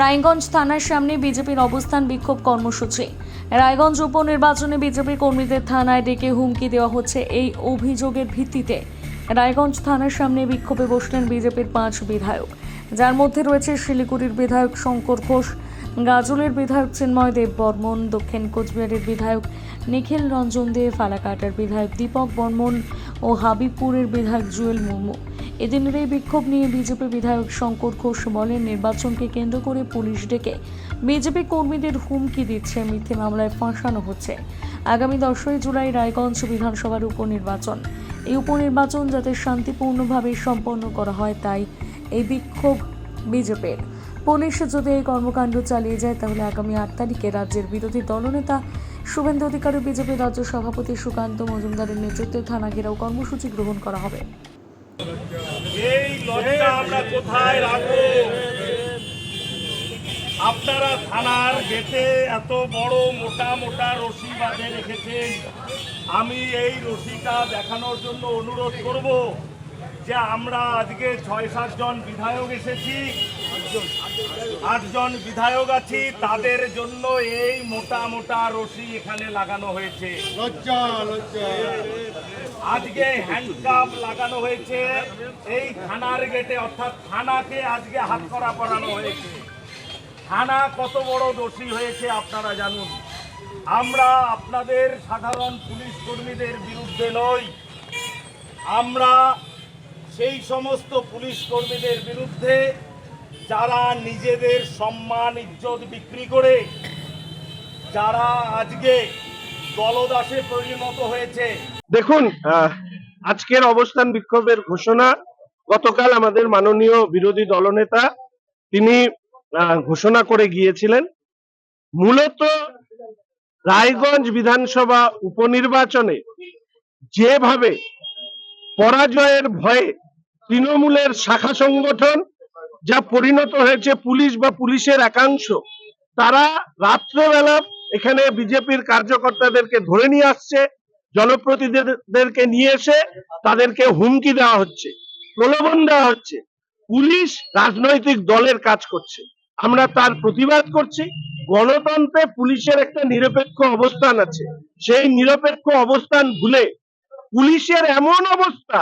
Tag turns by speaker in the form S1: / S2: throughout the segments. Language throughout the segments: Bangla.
S1: রায়গঞ্জ থানার সামনে বিজেপির অবস্থান বিক্ষোভ কর্মসূচি। রায়গঞ্জ উপনির্বাচনে বিজেপি কর্মীদের থানায় ডেকে হুমকি দেওয়া হচ্ছে এই অভিযোগের ভিত্তিতে রায়গঞ্জ থানার সামনে বিক্ষোভে বসলেন বিজেপির 5 বিধায়ক, যার মধ্যে রয়েছে শিলিগুড়ির বিধায়ক শঙ্কর ঘোষ, গাজলের বিধায়ক চিন্ময় দেব বর্মন, দক্ষিণ কোচবিহারের বিধায়ক নিখিল রঞ্জন দে, ফালাকাটার বিধায়ক দীপক বর্মন ও হাবিবপুরের বিধায়ক জুয়েল মুর্মু। এদিনের এই বিক্ষোভ নিয়ে বিজেপি বিধায়ক শঙ্কর ঘোষ বলেন, নির্বাচনকে কেন্দ্র করে পুলিশ ডেকে বিজেপি কর্মীদের হুমকি দিচ্ছে, মিথ্যে মামলায় ফাঁসানো হচ্ছে। আগামী 10 জুলাই রায়গঞ্জ বিধানসভার উপনির্বাচন। এই উপনির্বাচন যাতে শান্তিপূর্ণভাবে সম্পন্ন করা হয়, তাই এই বিক্ষোভ বিজেপির। পুলিশ যদি এই কর্মকাণ্ড চালিয়ে যায় তাহলে আগামী 8 তারিখে রাজ্যের বিরোধী দলনেতা শুভেন্দু অধিকারী, বিজেপির রাজ্য সভাপতি সুকান্ত মজুমদারের নেতৃত্বে থানা ঘেরাও কর্মসূচি গ্রহণ করা হবে।
S2: এই লজ্জা আমরা কোথায় রাখবো? আপনারা থানার গেটে এত বড় মোটা মোটা রশি বাঁধে রেখেছেন। আমি এই রশিটা দেখানোর জন্য অনুরোধ করব যে আমরা আজকে 6-7 জন বিধায়ক এসেছি, 8 জন বিধায়ক আছি, তাদের জন্য এই মোটা মোটা রশি এখানে লাগানো হয়েছে। আজকে হ্যান্ডকাপ লাগানো হয়েছে এই থানার গেটে, অর্থাৎ থানাকে আজকে হাতকড়া পরানো হয়েছে। থানা কত বড় দোষী হয়েছে আপনারা জানুন। আমরা আপনাদের সাধারণ পুলিশ কর্মীদের বিরুদ্ধে নই, আমরা সেই সমস্ত পুলিশ কর্মীদের বিরুদ্ধে যারা নিজেদের সম্মান ইজ্জত বিক্রি করে যারা আজকে দলদাসে পরিণত হয়েছে।
S3: দেখুন, আজকের অবস্থান বিক্ষোভের ঘোষণা গতকাল আমাদের মাননীয় বিরোধী দলনেতা তিনি ঘোষণা করে গিয়েছিলেন। মূলত রায়গঞ্জ বিধানসভা উপনির্বাচনে যেভাবে পরাজয়ের ভয়ে তৃণমূলের শাখা সংগঠন যা পরিণত হয়েছে পুলিশ বা পুলিশের একাংশ, তারা রাত্রেবেলা এখানে বিজেপির কার্যকর্তাদেরকে ধরে নিয়ে আসছে, জনপ্রতিনিধিদেরকে নিয়ে এসে তাদেরকে হুমকি দেওয়া হচ্ছে, প্রলোভন দেওয়া হচ্ছে। পুলিশ রাজনৈতিক দলের কাজ করছে, আমরা তার প্রতিবাদ করছি। গণতন্ত্রে পুলিশের একটা নিরপেক্ষ অবস্থান আছে, সেই নিরপেক্ষ অবস্থান ভুলে পুলিশের এমন অবস্থা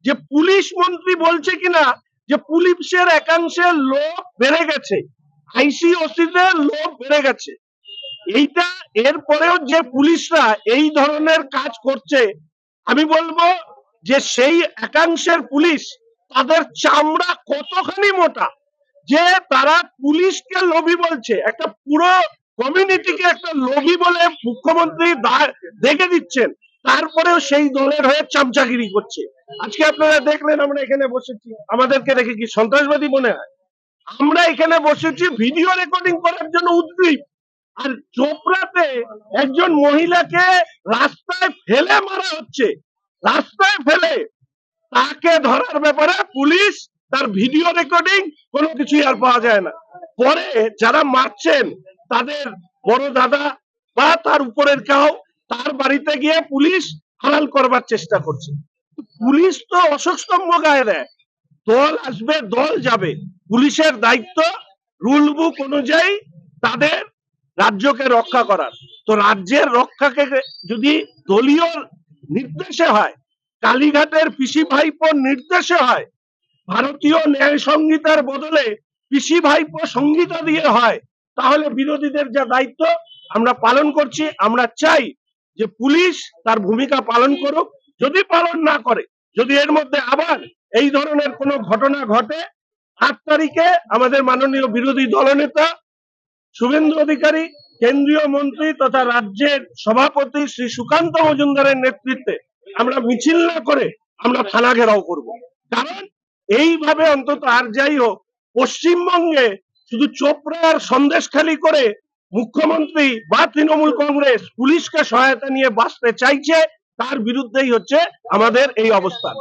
S3: যে পুলিশ মন্ত্রী বলছে কিনা যে পুলিশের একাংশের লোক বেড়ে গেছে, আইসিওসিদের লোক বেড়ে গেছে। এইটা এরপরেও যে পুলিশরা এই ধরনের কাজ করছে, আমি বলবো যে সেই একাংশের পুলিশ তাদের চামড়া কতখানি মোটা যে তারা পুলিশকে লোভী বলছে, একটা পুরো কমিউনিটিকে একটা লোভী বলে মুখ্যমন্ত্রী দেখে দিচ্ছেন, তারপরেও সেই দলের হয়ে চামচাগিরি করছে। আজকে আপনারা দেখলেন আমরা এখানে বসেছি, আমাদেরকে দেখে কি সন্ত্রাসবাদী মনে হয়? আমরা এখানে বসেছি ভিডিও রেকর্ডিং করার জন্য উদ্গ্রীব। আর চোপড়াতে একজন মহিলাকে রাস্তায় ফেলে মারা হচ্ছে, রাস্তায় ফেলে, তাকে ধরার ব্যাপারে পুলিশ তার ভিডিও রেকর্ডিং কোনো কিছুই আর পাওয়া যায় না। পরে যারা মারছেন তাদের বড় দাদা বা তার উপরের কেউ, তার বাড়িতে গিয়ে পুলিশ হারাল করবার চেষ্টা করছে। পুলিশ তো অশোক স্তম্ভ গায়ে দেয়, দল আসবে দল যাবে, পুলিশের দায়িত্ব রুল বুক অনুযায়ী তাদের রাজ্যকে রক্ষা করার। তো রাজ্যের রক্ষাকে যদি দলীয় নির্দেশে হয়, কালীঘাটের পিসি ভাইপোর নির্দেশে হয়, ভারতীয় ন্যায় সংহিতার বদলে পিসি ভাইপো সংহিতা দিয়ে হয়, তাহলে বিরোধীদের যা দায়িত্ব আমরা পালন করছি। আমরা চাই যে পুলিশ তার ভূমিকা পালন করুক। যদি পালন না করে, যদি এর মধ্যে আবার এই ধরনের কোনো ঘটনা ঘটে, 8 তারিখে আমাদের মাননীয় বিরোধী দলনেতা শুভেন্দু অধিকারী, কেন্দ্রীয় মন্ত্রী তথা রাজ্যের সভাপতি শ্রী সুকান্ত মজুমদারের নেতৃত্বে আমরা মিছিল না করে আমরা থানা ঘেরাও করব। কারণ এইভাবে অন্তত আর যাই হোক, পশ্চিমবঙ্গে শুধু চোপড়া আর সন্দেশখালি করে মুখ্যমন্ত্রী বা তৃণমূল কংগ্রেস পুলিশকে সহায়তা নিয়ে বাঁচতে চাইছে, তার বিরুদ্ধেই হচ্ছে আমাদের এই অবস্থান।